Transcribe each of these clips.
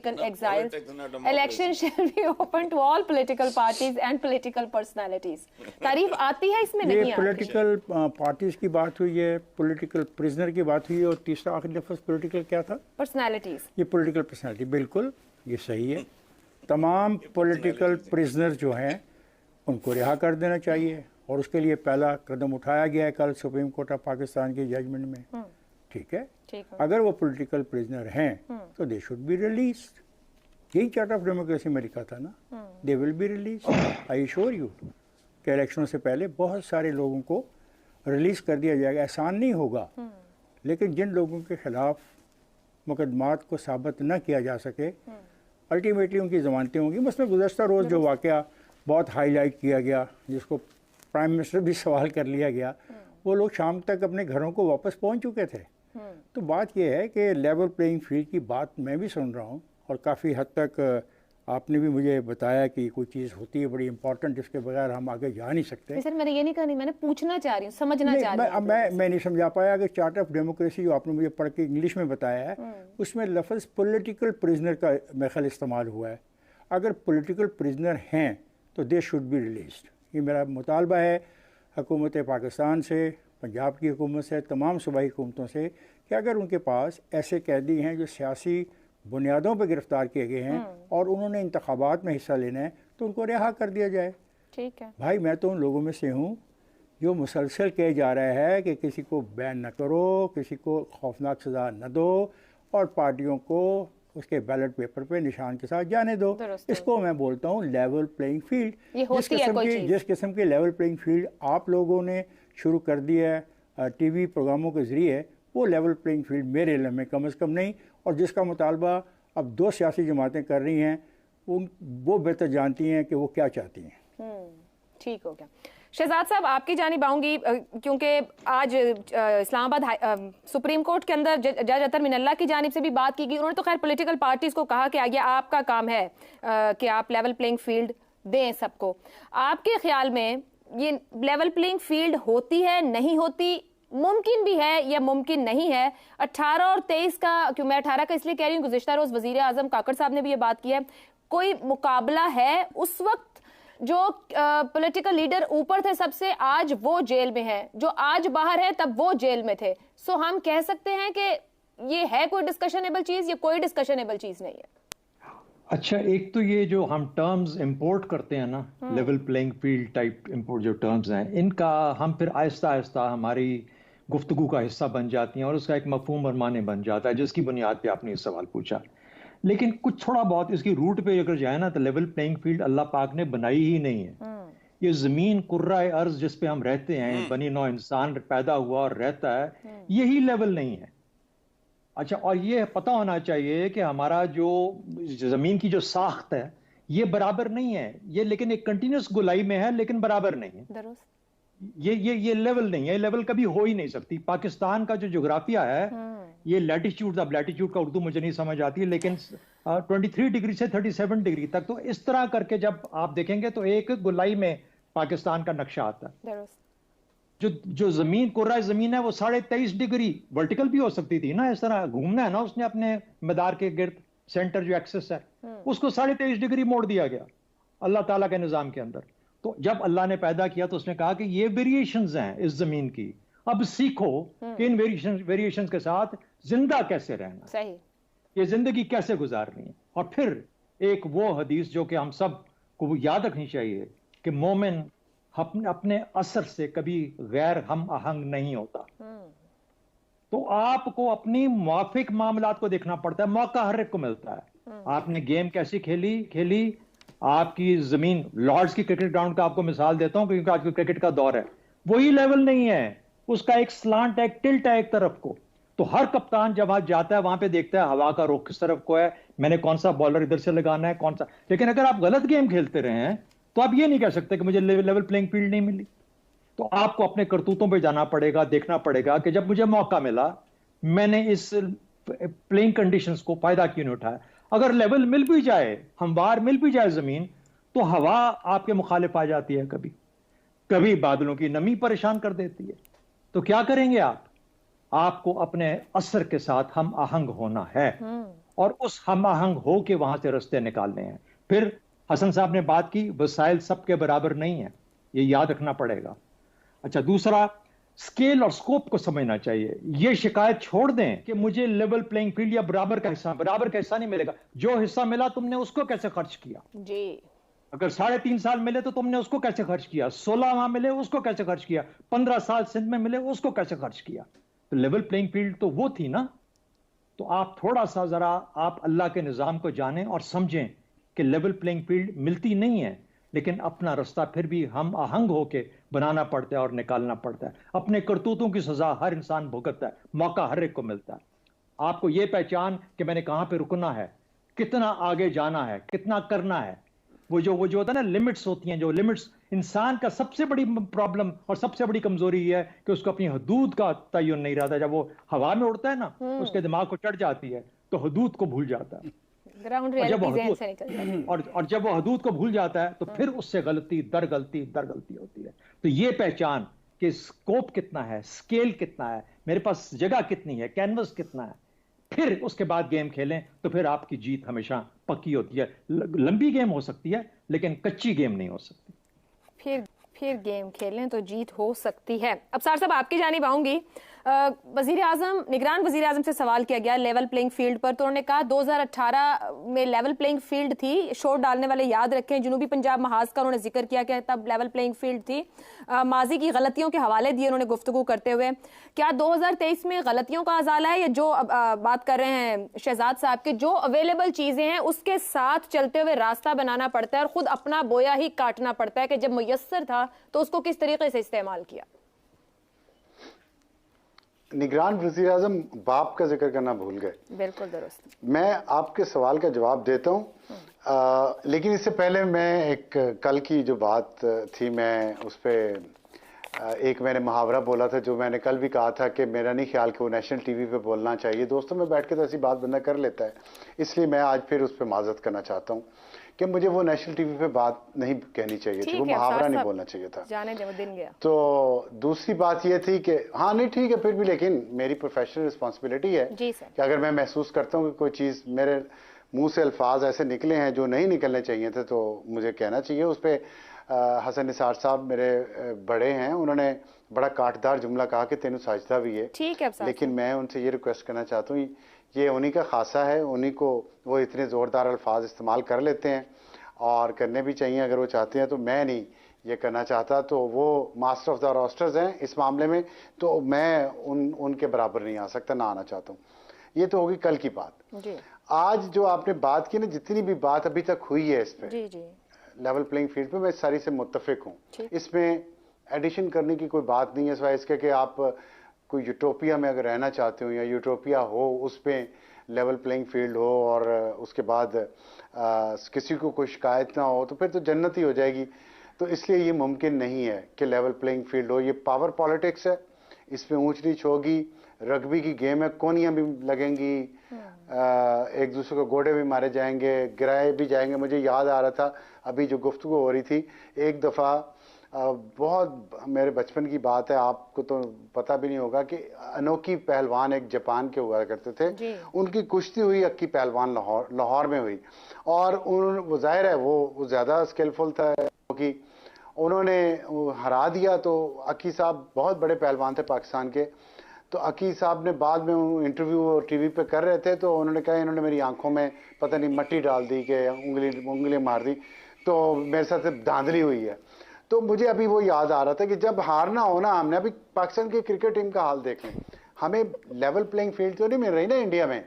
taken exile. Election shall be open to all political parties and political personalities. तारीफ आती है इसमें नहीं आती? ये पॉलिटिकल पार्टीज की बात हुई है, पॉलिटिकल प्रिजनर की बात हुई है, और तीसरा आखिरी लफ्ज़ पॉलिटिकल क्या था? पर्सनालिटीज। ये पॉलिटिकल पर्सनालिटी, बिल्कुल ये सही है। तमाम पॉलिटिकल प्रिजनर जो हैं उनको रिहा कर देना चाहिए, और उसके लिए पहला कदम उठाया गया है कल सुप्रीम कोर्ट ऑफ पाकिस्तान के जजमेंट में। ठीक है, अगर वो पॉलिटिकल प्रिजनर हैं तो दे शुड बी रिलीज्ड। यही चार्ट ऑफ डेमोक्रेसी में लिखा था ना, they will be released. I assure you कि इलेक्शनों से पहले बहुत सारे लोगों को रिलीज़ कर दिया जाएगा। आसान नहीं होगा, लेकिन जिन लोगों के खिलाफ मुकदमात को साबित न किया जा सके, अल्टीमेटली उनकी ज़मानतें होंगी। मसलन गुज़श्ता रोज़ जो वाक़या बहुत हाईलाइट किया गया, जिसको प्राइम मिनिस्टर भी सवाल कर लिया गया, वो लोग शाम तक अपने घरों को वापस पहुंच चुके थे। तो बात यह है कि लेवल प्लेइंग फील्ड की बात मैं भी सुन रहा हूं, और काफ़ी हद तक आपने भी मुझे बताया कि कोई चीज़ होती है बड़ी इंपॉर्टेंट जिसके बगैर हम आगे जा नहीं सकते। सर मैंने ये नहीं कहा, मैंने पूछना चाह रही हूँ, समझना चाह रही हूँ। मैं नहीं समझा पाया कि चार्ट ऑफ डेमोक्रेसी जो आपने मुझे पढ़ के इंग्लिश में बताया है, उसमें लफ्ज़ पॉलिटिकल प्रिजनर का मेरे ख्याल इस्तेमाल हुआ है। अगर पॉलिटिकल प्रिजनर हैं तो दे शुड बी रिलीज्ड। ये मेरा मुतालबा है हुकूमत पाकिस्तान से, पंजाब की हुकूमत से, तमाम सूबाई हुकूमतों से, कि अगर उनके पास ऐसे कैदी हैं जो सियासी बुनियादों पर गिरफ़्तार किए गए हैं और उन्होंने इंतखाबात में हिस्सा लेना है, तो उनको रिहा कर दिया जाए। ठीक है भाई, मैं तो उन लोगों में से हूँ जो मुसलसल कहे जा रहा है कि किसी को बैन न करो, किसी को खौफनाक सज़ा न दो, और पार्टियों को उसके बैलेट पेपर पे निशान के साथ जाने दो। इसको मैं बोलता हूँ लेवल प्लेइंग फील्ड। जिस किस्म की लेवल प्लेइंग फील्ड आप लोगों ने शुरू कर दी है टीवी प्रोग्रामों के ज़रिए, वो लेवल प्लेइंग फील्ड मेरे इल्म में कम से कम नहीं, और जिसका मुतालबा अब दो सियासी जमातें कर रही हैं, वो बेहतर जानती हैं कि वो क्या चाहती हैं। ठीक हो गया। शहजाद साहब, आपकी जानिब आऊंगी, क्योंकि आज इस्लामाबाद सुप्रीम कोर्ट के अंदर जज अतर मिनल्ला की जानिब से भी बात की गई। उन्होंने तो खैर पॉलिटिकल पार्टीज को कहा कि आगे आपका काम है कि आप लेवल प्लेइंग फील्ड दें सबको। आपके ख्याल में ये लेवल प्लेइंग फील्ड होती है, नहीं होती, मुमकिन भी है या मुमकिन नहीं है? 18 और 23 का, क्यों मैं 18 का इसलिए कह रही हूँ, गुज़िश्ता रोज वजीर आजम काकड़ साहब ने भी ये बात की है, कोई मुकाबला है? उस वक्त जो पॉलिटिकल लीडर ऊपर थे सबसे, आज वो जेल में है, जो आज बाहर है तब वो जेल में थे। सो हम कह सकते हैं कि ये है कोई डिस्कशनेबल चीज या कोई डिस्कशनेबल चीज नहीं है? अच्छा, एक तो ये जो हम टर्म्स इंपोर्ट करते हैं ना, level playing field type import जो टर्म्स हैं, इनका हम फिर आहिस्ता आहिस्ता हमारी गुफ्तगू का हिस्सा बन जाती हैं और उसका एक मफहूम और माने बन जाता है, जिसकी बुनियाद पे आपने ये सवाल पूछा। लेकिन कुछ थोड़ा बहुत इसकी रूट पे अगर जाए ना, तो लेवल प्लेइंग फील्ड अल्लाह पाक ने बनाई ही नहीं है। ये जमीन कुर्राए अर्ज जिस पे हम रहते हैं, बनी नौ इंसान पैदा हुआ और रहता है, यही लेवल नहीं है। अच्छा, और ये पता होना चाहिए कि हमारा जो जमीन की जो साख्त है ये बराबर नहीं है, ये लेकिन एक कंटिन्यूस गुलाई में है, लेकिन बराबर नहीं है। ये लेवल नहीं है, ये लेवल कभी हो ही नहीं सकती। पाकिस्तान का जो जोग्राफिया है, ये लैटिट्यूड, अब लैटिट्यूड का उर्दू मुझे नहीं समझ आती है, लेकिन 23 डिग्री से 37 डिग्री तक, तो इस तरह करके जब आप देखेंगे तो एक गुलाई में पाकिस्तान का नक्शा आता है। जो जमीन कुर्रा जमीन है वो 23.5 डिग्री वर्टिकल भी हो सकती थी ना, इस तरह घूमना है ना उसने अपने मदार के गिर्द, सेंटर जो एक्सिस है उसको 23.5 डिग्री मोड़ दिया गया अल्लाह ताला के निजाम के अंदर। तो जब अल्लाह ने पैदा किया तो उसने कहा कि ये वेरिएशंस हैं इस जमीन की, अब सीखो कि इन वेरिएशंस के साथ जिंदा कैसे रहना, सही ये जिंदगी कैसे गुजारनी है। और फिर एक वो हदीस जो कि हम सब को याद रखनी चाहिए कि मोमिन अपने असर से कभी गैर हम आहंग नहीं होता। तो आपको अपनी मुआफिक मामलात को देखना पड़ता है, मौका हर एक को मिलता है। आपने गेम कैसी खेली, आपकी जमीन, लॉर्ड्स की क्रिकेट ग्राउंड का आपको मिसाल देता हूं क्योंकि आज क्रिकेट का दौर है, वही लेवल नहीं है, उसका एक स्लांट है, एक टिल्ट है एक तरफ को। तो हर कप्तान जब वहां जाता है वहां पे देखता है हवा का रुख किस तरफ को है, मैंने कौन सा बॉलर इधर से लगाना है, कौन सा। लेकिन अगर आप गलत गेम खेलते रहे हैं तो आप ये नहीं कह सकते कि मुझे लेवल प्लेइंग फील्ड नहीं मिली। तो आपको अपने करतूतों पे जाना पड़ेगा, देखना पड़ेगा कि जब मुझे मौका मिला मैंने इस प्लेइंग कंडीशंस को फायदा क्यों नहीं उठाया। अगर लेवल मिल भी जाए, हमवार मिल भी जाए जमीन, तो हवा आपके मुखालिफ आ जाती है, कभी कभी बादलों की नमी परेशान कर देती है। तो क्या करेंगे आप? आपको अपने असर के साथ हम आहंग होना है। और उस हम आहंग हो के वहां से रास्ते निकालने हैं। फिर हसन साहब ने बात की, वसाइल सबके बराबर नहीं है, ये याद रखना पड़ेगा। अच्छा, दूसरा, स्केल और स्कोप को समझना चाहिए। ये शिकायत छोड़ दें कि मुझे लेवल प्लेइंग फील्ड या बराबर का हिस्सा नहीं मिलेगा। जो हिस्सा मिला तुमने उसको कैसे खर्च किया जी। अगर 3.5 साल मिले तो तुमने उसको कैसे खर्च किया, 16 वहां मिले उसको कैसे खर्च किया, 15 साल सिंध में मिले उसको कैसे खर्च किया। तो लेवल प्लेइंग फील्ड तो वो थी ना। तो आप थोड़ा सा जरा आप अल्लाह के निज़ाम को जानें और समझें कि लेवल प्लेइंग फील्ड मिलती नहीं है, लेकिन अपना रास्ता फिर भी हम आहंग होके बनाना पड़ता है और निकालना पड़ता है। अपने करतूतों की सजा हर इंसान भुगतता है, मौका हर एक को मिलता है। आपको यह पहचान कि मैंने कहां पे रुकना है, कितना आगे जाना है, कितना करना है। वो जो होता है ना, लिमिट्स होती हैं, जो लिमिट्स इंसान का सबसे बड़ी प्रॉब्लम और सबसे बड़ी कमजोरी ये है कि उसको अपनी हदूद का तयन नहीं रहता। जब वो हवा में उड़ता है ना, उसके दिमाग को चढ़ जाती है तो हदूद को भूल जाता है। ग्राउंड और जब वो रियलिटी से निकल जाती है। और जब वो हदूद को भूल जाता है तो फिर उससे गलती दर गलती होती है। तो ये पहचान कि स्कोप कितना है, स्केल कितना है, मेरे पास जगह कितनी है, कैनवस कितना है, फिर उसके बाद गेम खेलें तो फिर आपकी जीत हमेशा पक्की होती है। लंबी गेम हो सकती है लेकिन कच्ची गेम नहीं हो सकती। फिर गेम खेलें तो जीत हो सकती है। अब सार साहब आपकी जानिब आऊंगी। वजीर आजम, निगरान वजीर आजम से सवाल किया गया लेवल प्लेइंग फील्ड पर, तो उन्होंने कहा 2018 में लेवल प्लेइंग फील्ड थी। शोर डालने वाले याद रखें, जनूबी पंजाब महाज का उन्होंने जिक्र किया कि तब लेवल प्लेइंग फील्ड थी। माजी की गलतियों के हवाले दिए उन्होंने गुफ्तगू करते हुए। क्या 2023 में गलतियों का अजाला है, या जो बात कर रहे हैं शहजाद साहब के, जो अवेलेबल चीजें हैं उसके साथ चलते हुए रास्ता बनाना पड़ता है और खुद अपना बोया ही काटना पड़ता है कि जब मुयस्सर था तो उसको किस तरीके से इस्तेमाल किया? निगरान वज़ीर आज़म बाप का जिक्र करना भूल गए। बिल्कुल दुरुस्त। मैं आपके सवाल का जवाब देता हूं, लेकिन इससे पहले मैं एक कल की जो बात थी मैं उस पर एक मैंने मुहावरा बोला था, जो मैंने कल भी कहा था कि मेरा नहीं ख्याल कि वो नेशनल टीवी पे बोलना चाहिए। दोस्तों में बैठ के तो ऐसी बात बंदा कर लेता है, इसलिए मैं आज फिर उस पर माजरत करना चाहता हूँ कि मुझे वो नेशनल टीवी पे बात नहीं कहनी चाहिए थी, वो मुहावरा नहीं बोलना चाहिए था। जाने दे, वो दिन गया। तो दूसरी बात ये थी कि हाँ नहीं ठीक है, फिर भी लेकिन मेरी प्रोफेशनल रिस्पॉन्सिबिलिटी है जी सर, कि अगर मैं महसूस करता हूँ कि कोई चीज़ मेरे मुंह से अल्फाज ऐसे निकले हैं जो नहीं निकलने चाहिए थे तो मुझे कहना चाहिए। उस पर हसन निसार साहब मेरे बड़े हैं, उन्होंने बड़ा काटदार जुमला कहा कि तेनू साजदा भी है। ठीक है, लेकिन मैं उनसे ये रिक्वेस्ट करना चाहता हूँ, ये उन्हीं का खासा है, उन्हीं को वो इतने ज़ोरदार अल्फाज इस्तेमाल कर लेते हैं और करने भी चाहिए अगर वो चाहते हैं। तो मैं नहीं ये करना चाहता, तो वो मास्टर ऑफ द रोस्टर्स हैं इस मामले में, तो मैं उनके बराबर नहीं आ सकता, ना आना चाहता हूँ। ये तो होगी कल की बात जी। आज जो आपने बात की ना, जितनी भी बात अभी तक हुई है इस पे जी जी लेवल प्लेइंग फील्ड पे, मैं सारी से मुत्तफिक हूँ। इसमें एडिशन करने की कोई बात नहीं है, सिवाय इसके कि आप कोई यूटोपिया में अगर रहना चाहते हो या यूटोपिया हो उस पर लेवल प्लेइंग फील्ड हो और उसके बाद किसी को कोई शिकायत ना हो तो फिर तो जन्नत ही हो जाएगी। तो इसलिए ये मुमकिन नहीं है कि लेवल प्लेइंग फील्ड हो। ये पावर पॉलिटिक्स है, इसमें ऊंच नीच होगी, रग्बी की गेम है, कोनियां भी लगेंगी, एक दूसरे को गोड़े भी मारे जाएंगे, गिराए भी जाएंगे। मुझे याद आ रहा था अभी जो गुफ्तगू हो रही थी, एक दफ़ा बहुत मेरे बचपन की बात है, आपको तो पता भी नहीं होगा, कि अनोखी पहलवान एक जापान के हुआ करते थे, उनकी कुश्ती हुई अक्की पहलवान लाहौर में हुई, और वो जाहिर है वो ज़्यादा स्किलफुल था कि उन्होंने हरा दिया। तो अक्की साहब बहुत बड़े पहलवान थे पाकिस्तान के, तो अकी साहब ने बाद में इंटरव्यू टीवी पे कर रहे थे तो उन्होंने कहा इन्होंने मेरी आंखों में पता नहीं मट्टी डाल दी कि उंगली मार दी, तो मेरे साथ धांधली हुई है। तो मुझे अभी वो याद आ रहा था कि जब हारना हो ना, हमने अभी पाकिस्तान की क्रिकेट टीम का हाल देख लें, हमें लेवल प्लेइंग फील्ड तो नहीं मिल रही ना इंडिया में।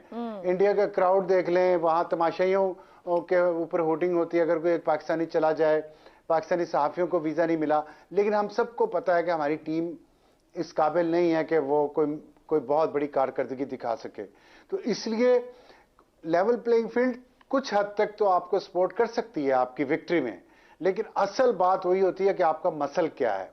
इंडिया का क्राउड देख लें, वहाँ तमाशाइयों के ऊपर होर्डिंग होती है, अगर कोई एक पाकिस्तानी चला जाए, पाकिस्तानी सहाफ़ियों को वीज़ा नहीं मिला, लेकिन हम सबको पता है कि हमारी टीम इस काबिल नहीं है कि वो कोई बहुत बड़ी कारकर्दगी दिखा सके। तो इसलिए लेवल प्लेइंग फील्ड कुछ हद तक तो आपको सपोर्ट कर सकती है आपकी विक्ट्री में, लेकिन असल बात वही होती है कि आपका मसल क्या है।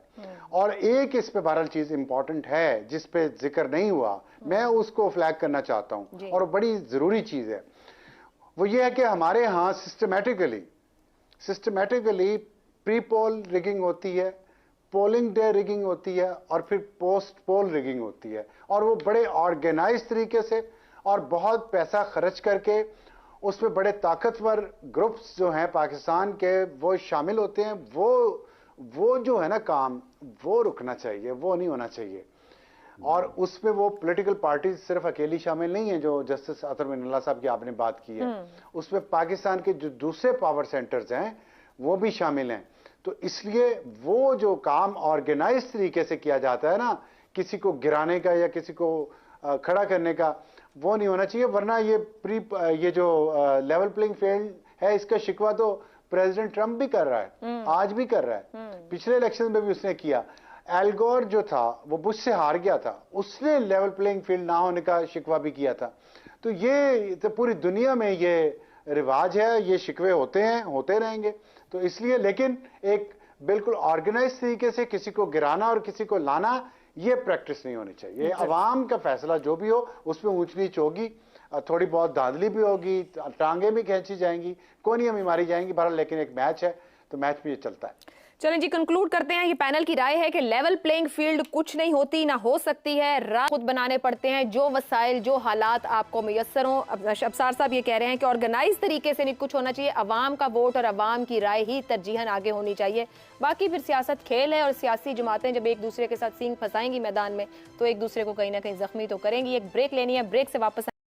और एक इस पे बहरहाल चीज इंपॉर्टेंट है जिस पे जिक्र नहीं हुआ, मैं उसको फ्लैग करना चाहता हूं और बड़ी जरूरी चीज है, वो ये है कि हमारे यहां सिस्टमैटिकली प्री पोल रिगिंग होती है, पोलिंग डे रिगिंग होती है और फिर पोस्ट पोल रिगिंग होती है, और वो बड़े ऑर्गेनाइज तरीके से और बहुत पैसा खर्च करके उसमें बड़े ताकतवर ग्रुप्स जो हैं पाकिस्तान के वो शामिल होते हैं, वो जो है ना काम, वो रुकना चाहिए, वो नहीं होना चाहिए। और उसमें वो पॉलिटिकल पार्टी सिर्फ अकेली शामिल नहीं है, जो जस्टिस अतर मिनल्ला साहब की आपने बात की है, उसमें पाकिस्तान के जो दूसरे पावर सेंटर्स हैं वो भी शामिल हैं। तो इसलिए वो जो काम ऑर्गेनाइज तरीके से किया जाता है ना, किसी को गिराने का या किसी को खड़ा करने का, वो नहीं होना चाहिए। वरना ये जो लेवल प्लेइंग फील्ड है, इसका शिकवा तो प्रेसिडेंट ट्रंप भी कर रहा है, आज भी कर रहा है, पिछले इलेक्शन में भी उसने किया। एल गोर जो था वो बुश से हार गया था, उसने लेवल प्लेइंग फील्ड ना होने का शिकवा भी किया था। तो ये तो पूरी दुनिया में ये रिवाज है, ये शिकवे होते हैं, होते रहेंगे। तो इसलिए, लेकिन एक बिल्कुल ऑर्गेनाइज तरीके से किसी को गिराना और किसी को लाना, ये प्रैक्टिस नहीं होनी चाहिए। अवाम का फैसला जो भी हो उसमें ऊंच नीच होगी, थोड़ी बहुत धांधली भी होगी, टांगे भी खींची जाएंगी, कोनियां भी मारी जाएंगी, बहरहाल लेकिन एक मैच है तो मैच में ये चलता है। चलें जी, कंक्लूड करते हैं। ये पैनल की राय है कि लेवल प्लेइंग फील्ड कुछ नहीं होती, ना हो सकती है, राह खुद बनाने पड़ते हैं। जो वसाइल, जो हालात आपको मुयस्सर हों। अफसार साहब ये कह रहे हैं कि ऑर्गेनाइज तरीके से नहीं कुछ होना चाहिए, अवाम का वोट और अवाम की राय ही तरजीहन आगे होनी चाहिए। बाकी फिर सियासत खेल है और सियासी जमातें जब एक दूसरे के साथ सींग फंसाएंगी मैदान में तो एक दूसरे को कहीं ना कहीं जख्मी तो करेंगी। एक ब्रेक लेनी है, ब्रेक से वापस